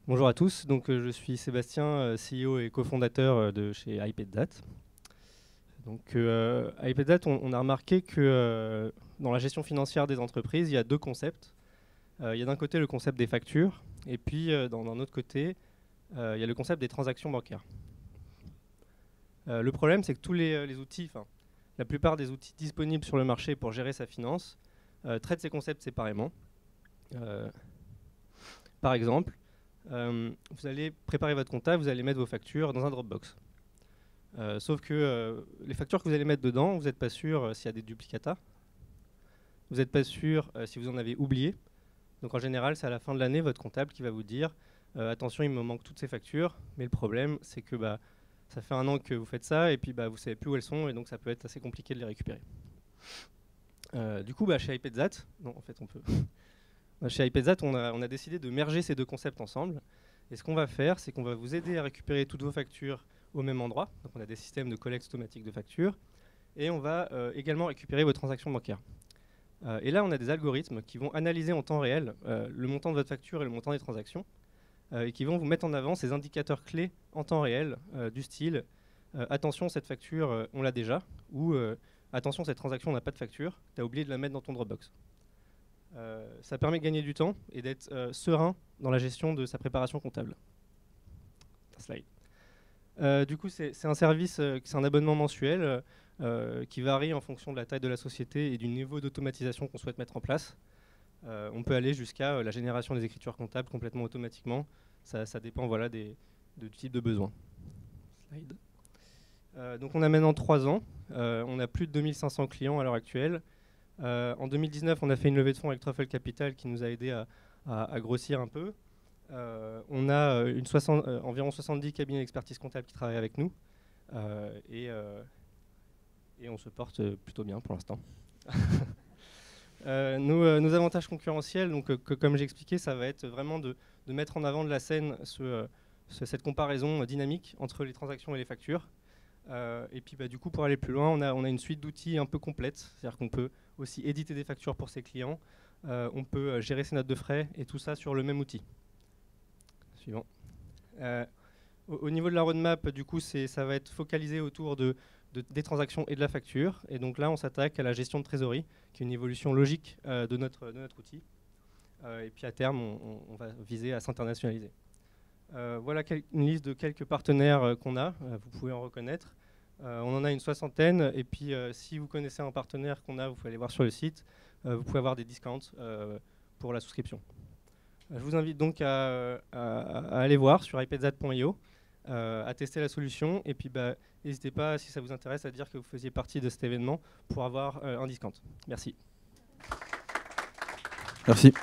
Bonjour à tous, donc je suis Sébastien, CEO et cofondateur de chez iPadZat. Donc iPadZat, on a remarqué que dans la gestion financière des entreprises, il y a deux concepts. Il y a d'un côté le concept des factures, et puis d'un autre côté, il y a le concept des transactions bancaires. Le problème, c'est que tous les outils, la plupart des outils disponibles sur le marché pour gérer sa finance, traitent ces concepts séparément. Par exemple, vous allez préparer votre compta, vous allez mettre vos factures dans un Dropbox. Sauf que les factures que vous allez mettre dedans, vous n'êtes pas sûr s'il y a des duplicata. Vous n'êtes pas sûr si vous en avez oublié. Donc en général, c'est à la fin de l'année votre comptable qui va vous dire attention, il me manque toutes ces factures. Mais le problème, c'est que ça fait 1 an que vous faites ça et puis vous ne savez plus où elles sont et donc ça peut être assez compliqué de les récupérer. Du coup, chez iPadZat, non, en fait, on peut. Chez iPadZat, on a décidé de merger ces deux concepts ensemble. Et ce qu'on va faire, c'est qu'on va vous aider à récupérer toutes vos factures au même endroit. Donc on a des systèmes de collecte automatique de factures. Et on va également récupérer vos transactions bancaires. Et là, on a des algorithmes qui vont analyser en temps réel le montant de votre facture et le montant des transactions. Et qui vont vous mettre en avant ces indicateurs clés en temps réel du style attention, cette facture, on l'a déjà. Ou attention, cette transaction, on n'a pas de facture. Tu as oublié de la mettre dans ton Dropbox. Ça permet de gagner du temps et d'être serein dans la gestion de sa préparation comptable. Slide. Du coup, c'est un service, c'est un abonnement mensuel qui varie en fonction de la taille de la société et du niveau d'automatisation qu'on souhaite mettre en place. On peut aller jusqu'à la génération des écritures comptables complètement automatiquement. Ça dépend du type de besoin. Slide. Donc on a maintenant 3 ans. On a plus de 2500 clients à l'heure actuelle. En 2019, on a fait une levée de fonds avec Truffle Capital qui nous a aidé à grossir un peu. On a environ 70 cabinets d'expertise comptable qui travaillent avec nous. Et on se porte plutôt bien pour l'instant. Nos avantages concurrentiels, donc, comme j'ai expliqué, ça va être vraiment de mettre en avant de la scène cette comparaison dynamique entre les transactions et les factures. Et puis du coup, pour aller plus loin, on a une suite d'outils un peu complète. C'est-à-dire qu'on peut aussi éditer des factures pour ses clients. On peut gérer ses notes de frais et tout ça sur le même outil. Suivant. Au niveau de la roadmap, du coup, ça va être focalisé autour des transactions et de la facture. Et donc là, on s'attaque à la gestion de trésorerie, qui est une évolution logique de notre outil. Et puis à terme, on va viser à s'internationaliser. Voilà une liste de quelques partenaires qu'on a, vous pouvez en reconnaître. On en a une 60aine, et puis si vous connaissez un partenaire qu'on a, vous pouvez aller voir sur le site, vous pouvez avoir des discounts pour la souscription. Je vous invite donc à aller voir sur iPadZat.io, à tester la solution, et puis n'hésitez pas, si ça vous intéresse, à dire que vous faisiez partie de cet événement pour avoir un discount. Merci. Merci.